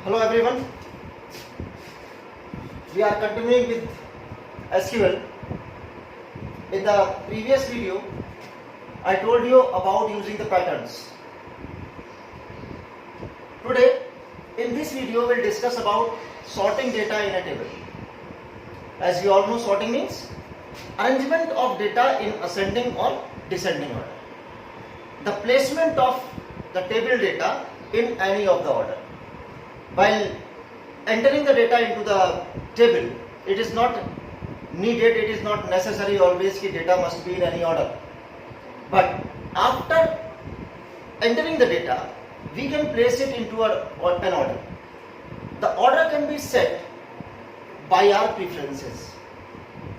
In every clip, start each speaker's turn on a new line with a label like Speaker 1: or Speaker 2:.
Speaker 1: Hello everyone. We are continuing with SQL. In the previous video, I told you about using the patterns. Today, in this video, we'll discuss about sorting data in a table. As you all know, sorting means arrangement of data in ascending or descending order. The placement of the table data in any of the order. While entering the data into the table, it is not needed, it is not necessary always that data must be in any order. But after entering the data, we can place it into an order. The order can be set by our preferences.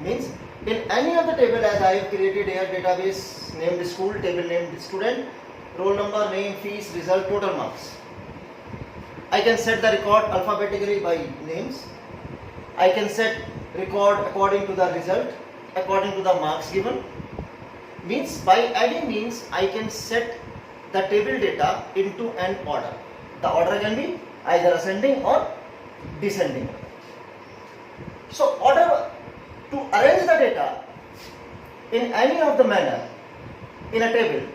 Speaker 1: Means in any of the table, as I have created here, database named school, table named student, roll number, name, fees, result, total marks. I can set the record alphabetically by names. I can set record according to the result, according to the marks given. Means by any means I can set the table data into an order. The order can be either ascending or descending. So order to arrange the data in any of the manner in a table,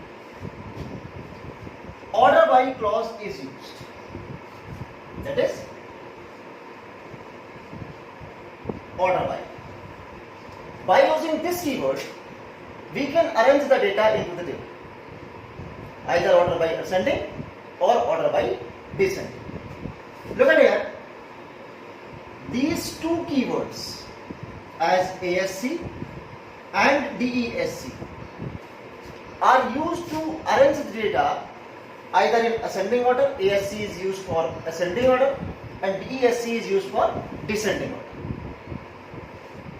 Speaker 1: order by clause is used. That is order by. By using this keyword, we can arrange the data into the table, either order by ascending or order by descending. Look at here. These two keywords as ASC and DESC are used to arrange the data either in ascending order. ASC is used for ascending order and DESC is used for descending order.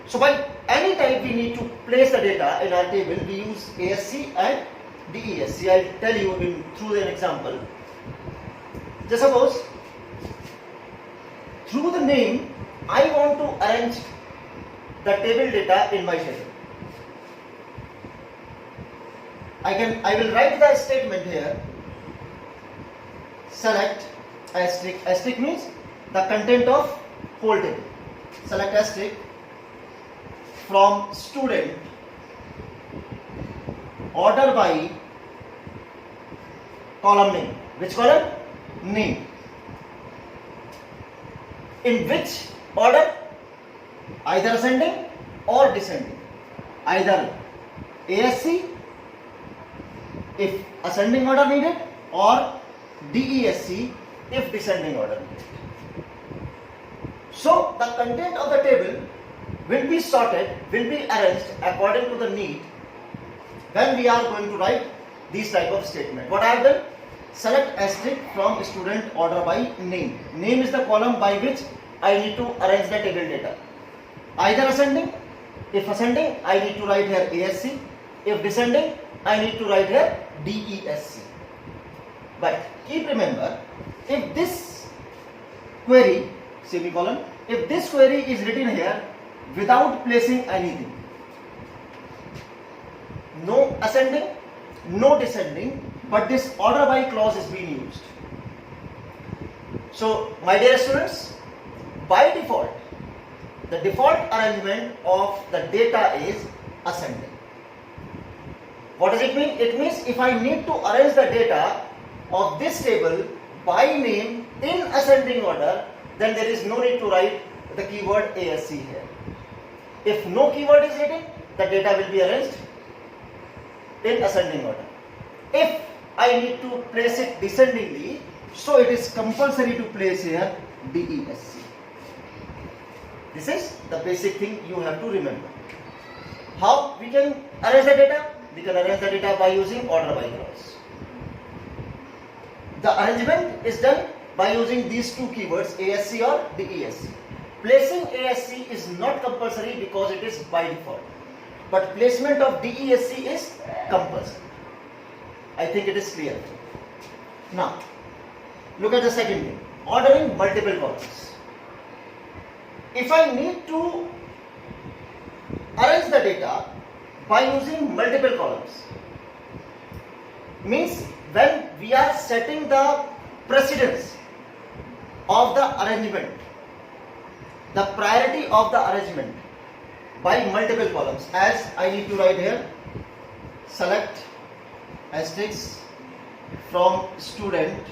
Speaker 1: So by any time we need to place the data in our table, we use ASC and DESC. I will tell you through an example. Just suppose through the name I want to arrange the table data in my table. I will write the statement here. Select asterisk. Asterisk means the content of whole table. Select asterisk from student, order by column name. Which column? Name. In which order? Either ascending or descending. Either ASC if ascending order needed, or DESC if descending order needed. So the content of the table will be sorted, will be arranged according to the need when we are going to write these type of statement. What I have done? Select asterisk from student, order by name. Name is the column by which I need to arrange the table data. Either ascending, if ascending I need to write here ASC, if descending I need to write here DESC. But keep remember, if this query, semicolon, if this query is written here without placing anything, no ascending, no descending, but this order by clause is being used. So my dear students, by default, the default arrangement of the data is ascending. What does it mean? It means if I need to arrange the data of this table by name in ascending order, then there is no need to write the keyword ASC here. If no keyword is written, the data will be arranged in ascending order. If I need to place it descendingly, so it is compulsory to place here DESC. This is the basic thing you have to remember. How we can arrange the data? We can arrange the data by using order by clause. The arrangement is done by using these two keywords, ASC or DESC. Placing ASC is not compulsory because it is by default, but placement of DESC is compulsory. I think it is clear. Now, look at the second thing, ordering multiple columns. If I need to arrange the data by using multiple columns, means when we are setting the precedence of the arrangement, the priority of the arrangement by multiple columns, as I need to write here, select asterisk from student,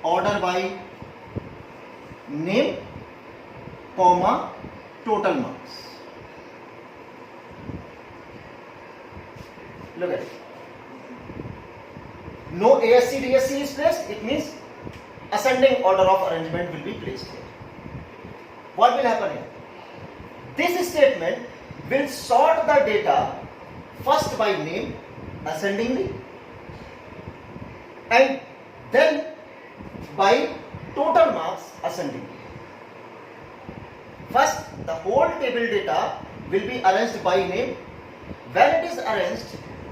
Speaker 1: order by name, comma, total marks. Look at it. No ASC DSC is placed, it means ascending order of arrangement will be placed here. What will happen here? This statement will sort the data first by name ascendingly and then by total marks ascendingly. First, the whole table data will be arranged by name. When it is arranged,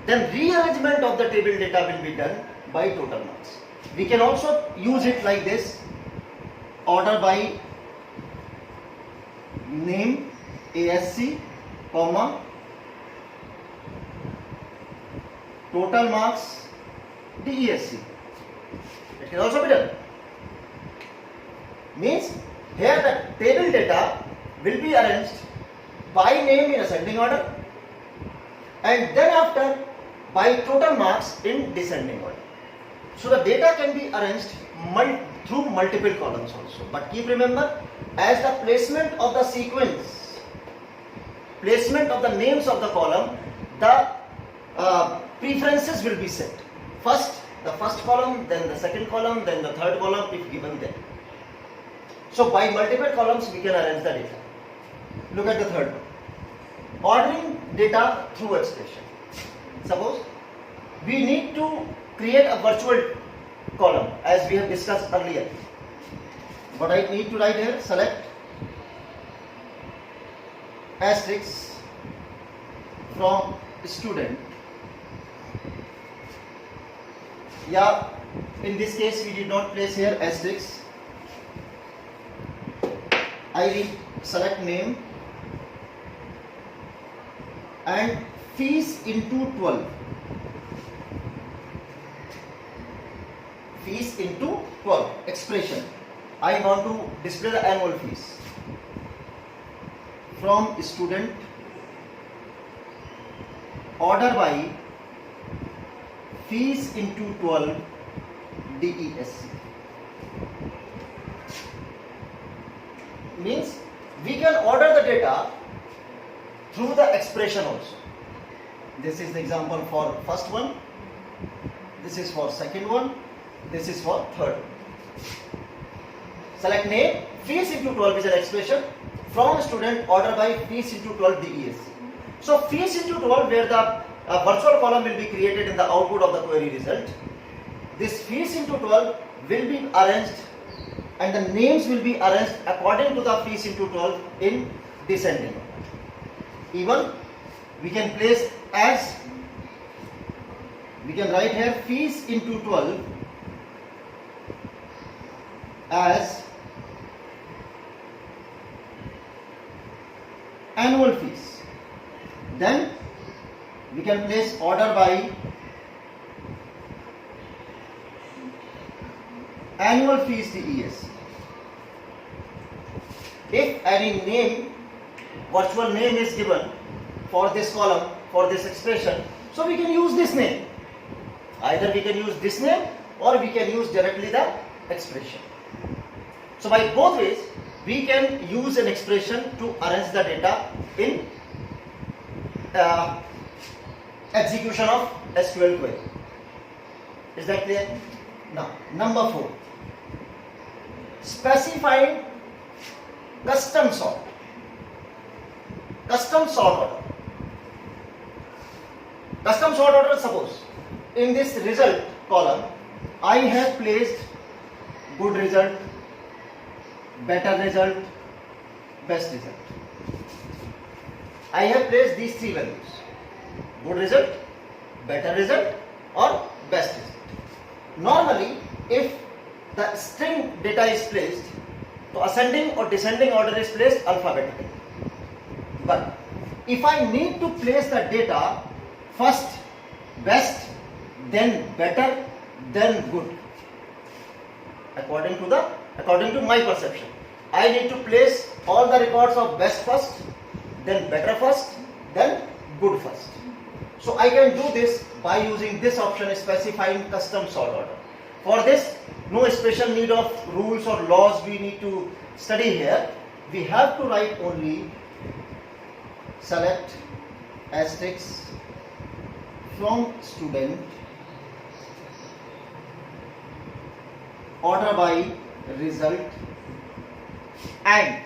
Speaker 1: then rearrangement of the table data will be done by total marks. We can also use it like this: order by name ASC, comma, total marks DESC. It can also be done. Means here the table data will be arranged by name in ascending order and then after by total marks in descending order. So the data can be arranged through multiple columns also. But keep remember, as the placement of the sequence, placement of the names of the column, the preferences will be set. First the first column, then the second column, then the third column if given there. So by multiple columns we can arrange the data. Look at the third one. Ordering data through expression. Suppose we need to create a virtual column as we have discussed earlier. What I need to write here, select asterisk from student. Yeah, in this case we did not place here asterisk. I will select name and fees into 12. Fees into 12 expression. I want to display the annual fees from student, order by fees into 12 DESC. Means we can order the data through the expression also. This is the example for first one, this is for second one, this is for third. Select name, fees into 12 is an expression, from student, order by fees into 12 DESC. So fees into 12 where the virtual column will be created in the output of the query result. This fees into 12 will be arranged and the names will be arranged according to the fees into 12 in descending. Even we can place as, we can write here fees into 12 as annual fees. Then we can place order by annual fees DESC. If any name, virtual name is given for this column, for this expression, so we can use this name. Either we can use this name or we can use directly the expression. So by both ways we can use an expression to arrange the data in execution of SQL query. Is that clear? Now, number 4. Specifying custom sort. Custom sort order. Custom sort order, suppose in this result column I have placed good result, better result, best result. I have placed these three values: good result, better result or best result. Normally if the string data is placed, so ascending or descending order is placed alphabetically. But if I need to place the data first best, then better, then good, According to my perception, I need to place all the records of best first, then better first, then good first. So I can do this by using this option, specifying custom sort order. For this, no special need of rules or laws we need to study here. We have to write only select asterisk from student, order by result, and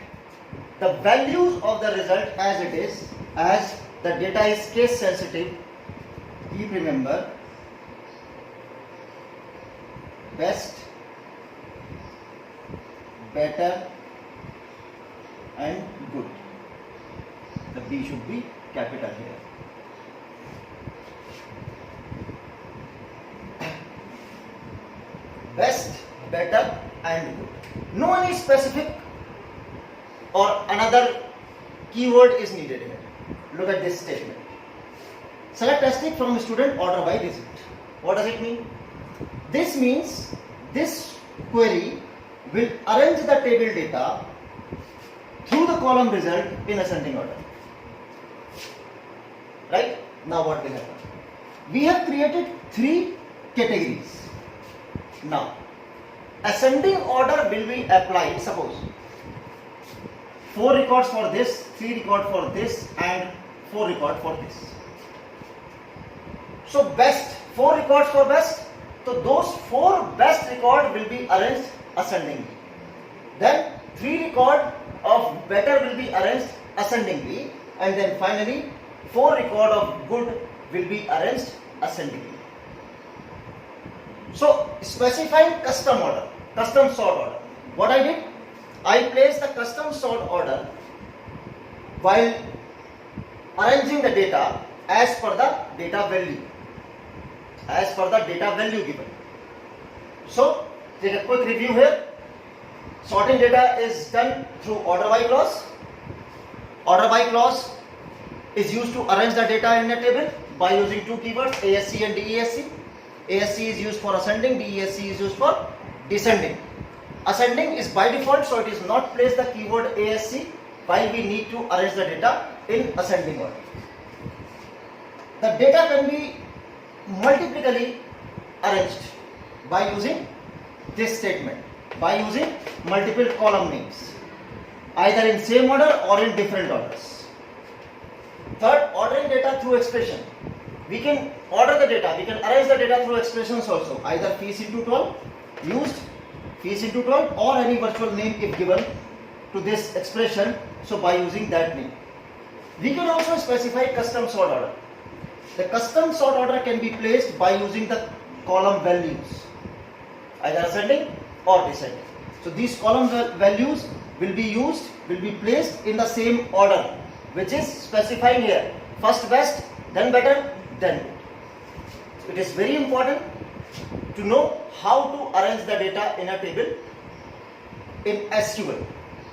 Speaker 1: the values of the result as it is, as the data is case sensitive. Keep remember best, better and good. The B should be capital here. Best, better and good. No any specific or another keyword is needed here. Look at this statement. Select asterisk from student, order by result. What does it mean? This means this query will arrange the table data through the column result in ascending order. Right? Now what will happen? We have created 3 categories. Now, ascending order will be applied. Suppose 4 records for this, 3 records for this and 4 records for this. So best, 4 records for best. So those 4 best records will be arranged ascendingly. Then 3 records of better will be arranged ascendingly, and then finally 4 records of good will be arranged ascendingly. So specifying custom order, custom sort order. What I did? I placed the custom sort order while arranging the data as per the data value. As per the data value given. So, take a quick review here. Sorting data is done through order by clause. Order by clause is used to arrange the data in a table by using 2 keywords, ASC and DESC. ASC is used for ascending, DESC is used for descending. Ascending is by default, so it is not placed the keyword ASC while we need to arrange the data in ascending order. The data can be multiplically arranged by using this statement, by using multiple column names, either in same order or in different orders. Third, ordering data through expression. We can order the data, we can arrange the data through expressions also, either fees into 12 used, fees into 12 or any virtual name if given to this expression, so by using that name. We can also specify custom sort order. The custom sort order can be placed by using the column values, either ascending or descending. So these column values will be placed in the same order, which is specifying here, first best, then better, then good. So it is very important to know how to arrange the data in a table in SQL.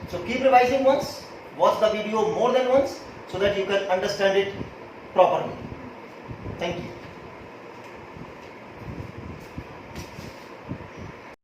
Speaker 1: So keep revising once, watch the video more than once so that you can understand it properly. Thank you.